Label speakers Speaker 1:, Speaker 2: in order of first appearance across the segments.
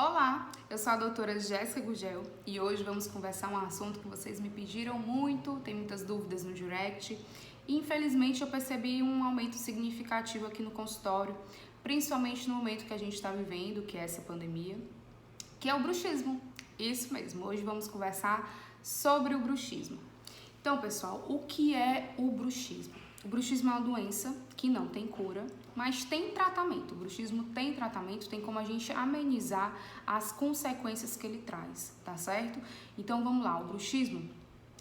Speaker 1: Olá, eu sou a doutora Jéssica Gugel e hoje vamos conversar um assunto que vocês me pediram muito, tem muitas dúvidas no direct. E, infelizmente eu percebi um aumento significativo aqui no consultório, principalmente no momento que a gente está vivendo, que é essa pandemia, que é o bruxismo. Isso mesmo, hoje vamos conversar sobre o bruxismo. Então, pessoal, o que é o bruxismo? O bruxismo é uma doença que não tem cura, mas tem tratamento. O bruxismo tem tratamento, tem como a gente amenizar as consequências que ele traz, tá certo? Então, vamos lá, o bruxismo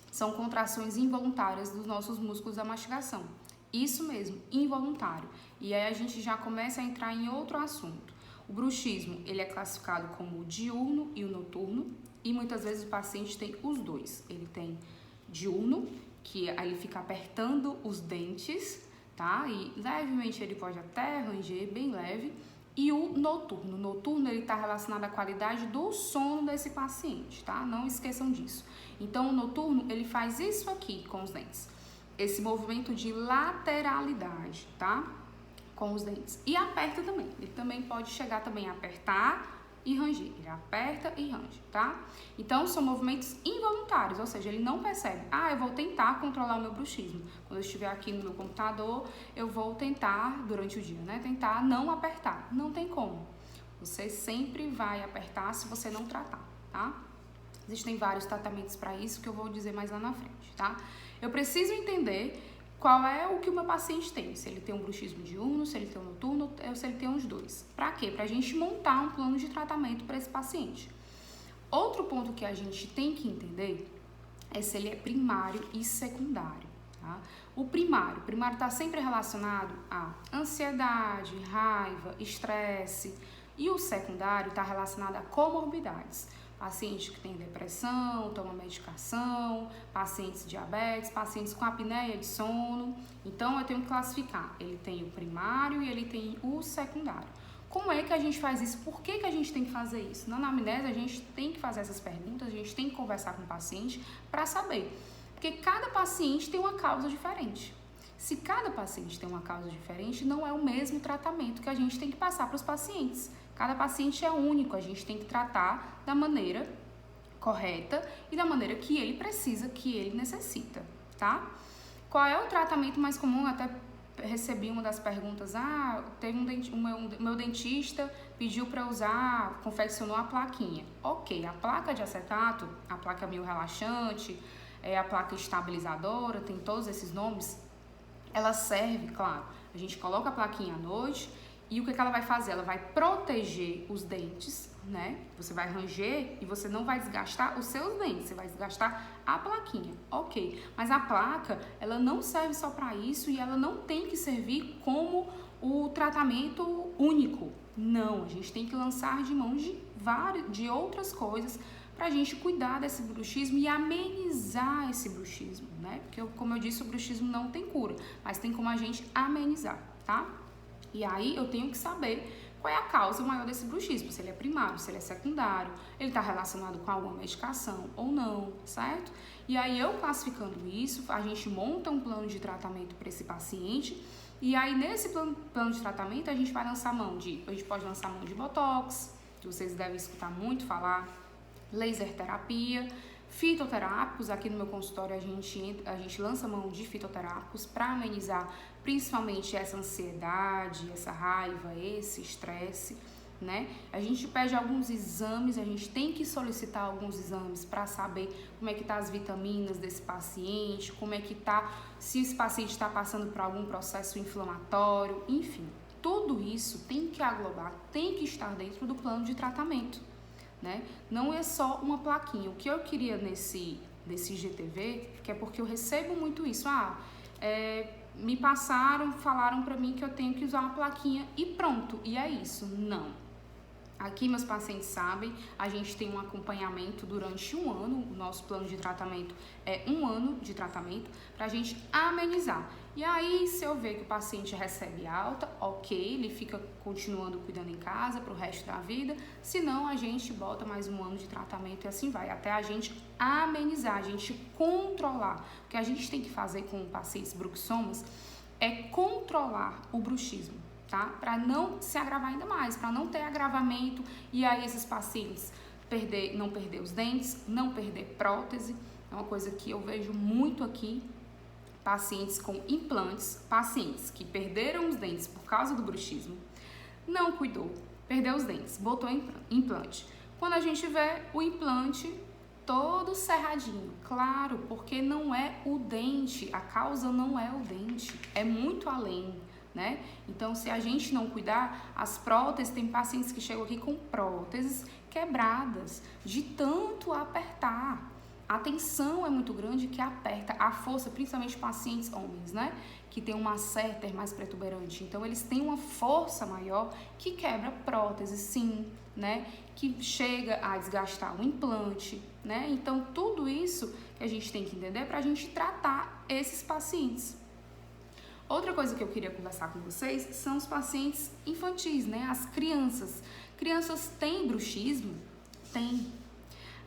Speaker 1: são contrações involuntárias dos nossos músculos da mastigação. Isso mesmo, involuntário. E aí a gente já começa a entrar em outro assunto. O bruxismo, ele é classificado como o diurno e o noturno, e muitas vezes o paciente tem os dois. Ele tem diurno, que aí ele fica apertando os dentes, tá? E levemente ele pode até ranger, bem leve. E o noturno. O noturno, ele está relacionado à qualidade do sono desse paciente, tá? Não esqueçam disso. Então, o noturno, ele faz isso aqui com os dentes. Esse movimento de lateralidade, tá? Com os dentes. E aperta também. Ele também pode chegar também a apertar e ranger. Ele aperta e range, tá? Então, são movimentos involuntários, ou seja, ele não percebe. Eu vou tentar controlar o meu bruxismo. Quando eu estiver aqui no meu computador, eu vou tentar, durante o dia, né? Tentar não apertar. Não tem como. Você sempre vai apertar se você não tratar, tá? Existem vários tratamentos para isso que eu vou dizer mais lá na frente, tá? Eu preciso entender qual é o que o meu paciente tem, se ele tem um bruxismo diurno, se ele tem um noturno ou se ele tem os dois. Para quê? Para a gente montar um plano de tratamento para esse paciente. Outro ponto que a gente tem que entender é se ele é primário e secundário, tá? O primário está sempre relacionado a ansiedade, raiva, estresse, e o secundário está relacionado a comorbidades. Paciente que tem depressão, toma medicação, pacientes diabetes, pacientes com apneia de sono. Então, eu tenho que classificar. Ele tem o primário e ele tem o secundário. Como é que a gente faz isso? Por que a gente tem que fazer isso? Na anamnese, a gente tem que fazer essas perguntas, a gente tem que conversar com o paciente para saber. Porque cada paciente tem uma causa diferente. Se cada paciente tem uma causa diferente, não é o mesmo tratamento que a gente tem que passar para os pacientes. Cada paciente é único, a gente tem que tratar da maneira correta e da maneira que ele precisa, que ele necessita, tá? Qual é o tratamento mais comum? Até recebi uma das perguntas, teve meu dentista pediu para usar, confeccionou a plaquinha. Ok, a placa de acetato, a placa meio relaxante, a placa estabilizadora, tem todos esses nomes, ela serve, claro, a gente coloca a plaquinha à noite. E o que ela vai fazer? Ela vai proteger os dentes, né? Você vai ranger e você não vai desgastar os seus dentes, você vai desgastar a plaquinha, ok. Mas a placa, ela não serve só para isso e ela não tem que servir como o tratamento único. Não, a gente tem que lançar de mão de outras coisas para a gente cuidar desse bruxismo e amenizar esse bruxismo, né? Porque, como eu disse, o bruxismo não tem cura, mas tem como a gente amenizar, tá? E aí eu tenho que saber qual é a causa maior desse bruxismo, se ele é primário, se ele é secundário, ele está relacionado com alguma medicação ou não, certo? E aí eu classificando isso, a gente monta um plano de tratamento para esse paciente e aí nesse plano de tratamento a gente vai lançar a gente pode lançar mão de botox, que vocês devem escutar muito falar, laser terapia, fitoterápicos. Aqui no meu consultório a gente lança mão de fitoterápicos para amenizar principalmente essa ansiedade, essa raiva, esse estresse, né? A gente pede alguns exames, a gente tem que solicitar alguns exames para saber como é que tá as vitaminas desse paciente, como é que tá, se esse paciente está passando por algum processo inflamatório, enfim. Tudo isso tem que aglobar, tem que estar dentro do plano de tratamento, né? Não é só uma plaquinha. O que eu queria desse IGTV, que é porque eu recebo muito isso, me falaram pra mim que eu tenho que usar uma plaquinha e pronto, e é isso. Não. Aqui meus pacientes sabem, a gente tem um acompanhamento durante um ano, o nosso plano de tratamento é 1 ano de tratamento pra gente amenizar. E aí, se eu ver que o paciente recebe alta, ok, ele fica continuando cuidando em casa pro resto da vida, senão a gente bota mais 1 ano de tratamento e assim vai, até a gente amenizar, a gente controlar. O que a gente tem que fazer com pacientes bruxomas é controlar o bruxismo. tá? Para não se agravar ainda mais, para não ter agravamento e aí esses pacientes não perder os dentes, não perder prótese. É uma coisa que eu vejo muito aqui, pacientes com implantes, pacientes que perderam os dentes por causa do bruxismo, não cuidou, perdeu os dentes, botou implante. Quando a gente vê o implante todo serradinho, claro, porque não é o dente, a causa não é o dente, é muito além, né? Então, se a gente não cuidar, as próteses, tem pacientes que chegam aqui com próteses quebradas, de tanto apertar. A tensão é muito grande que aperta a força, principalmente pacientes homens, né? Que tem um masseter mais protuberante. Então, eles têm uma força maior que quebra prótese, sim, né? Que chega a desgastar o implante, né? Então, tudo isso que a gente tem que entender para a gente tratar esses pacientes. Outra coisa que eu queria conversar com vocês são os pacientes infantis, né? As crianças. Crianças têm bruxismo? Tem.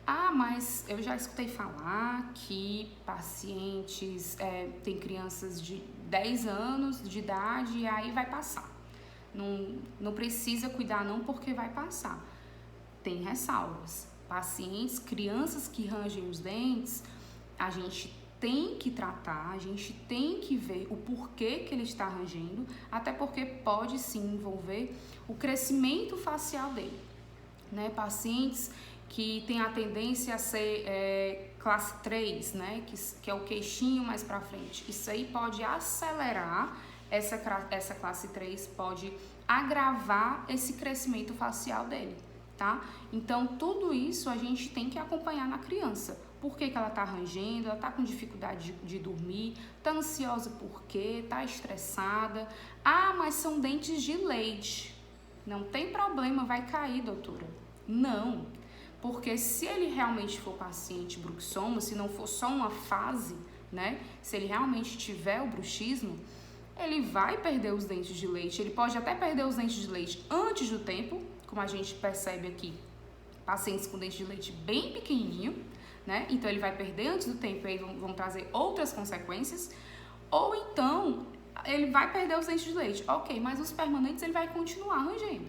Speaker 1: Ah, mas eu já escutei falar que pacientes, tem crianças de 10 anos de idade e aí vai passar. Não precisa cuidar não porque vai passar. Tem ressalvas. Pacientes, crianças que rangem os dentes, a gente tem que tratar, a gente tem que ver o porquê que ele está rangendo, até porque pode sim envolver o crescimento facial dele, né? Pacientes que tem a tendência a ser classe 3, né? Que é o queixinho mais para frente. Isso aí pode acelerar essa classe 3, pode agravar esse crescimento facial dele, tá? Então, tudo isso a gente tem que acompanhar na criança. Por que ela tá rangendo, ela tá com dificuldade de dormir, tá ansiosa por quê, tá estressada. Ah, mas são dentes de leite. Não tem problema, vai cair, doutora. Não, porque se ele realmente for paciente bruxoma, se não for só uma fase, né? Se ele realmente tiver o bruxismo, ele vai perder os dentes de leite. Ele pode até perder os dentes de leite antes do tempo, como a gente percebe aqui, pacientes com dentes de leite bem pequenininho, né? Então ele vai perder antes do tempo e aí vão trazer outras consequências. Ou então ele vai perder os dentes de leite. Ok, mas os permanentes ele vai continuar rangendo,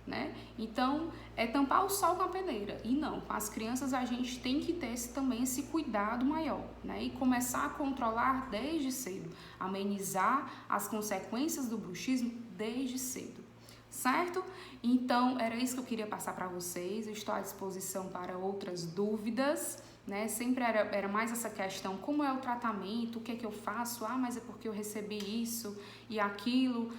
Speaker 1: né? Então é tampar o sol com a peneira. E não, com as crianças a gente tem que ter também esse cuidado maior, né? E começar a controlar desde cedo, amenizar as consequências do bruxismo desde cedo, certo? Então era isso que eu queria passar para vocês. Eu estou à disposição para outras dúvidas, né? Sempre era mais essa questão, como é o tratamento, o que é que eu faço? Ah, mas é porque eu recebi isso e aquilo.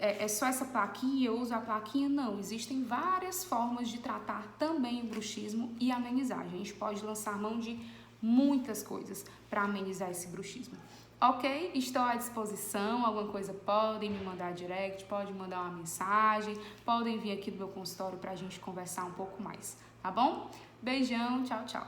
Speaker 1: É só essa plaquinha, eu uso a plaquinha? Não, existem várias formas de tratar também o bruxismo e amenizar. A gente pode lançar mão de muitas coisas para amenizar esse bruxismo. Ok? Estou à disposição. Alguma coisa podem me mandar direct, podem mandar uma mensagem, podem vir aqui do meu consultório para a gente conversar um pouco mais, tá bom? Beijão, tchau, tchau.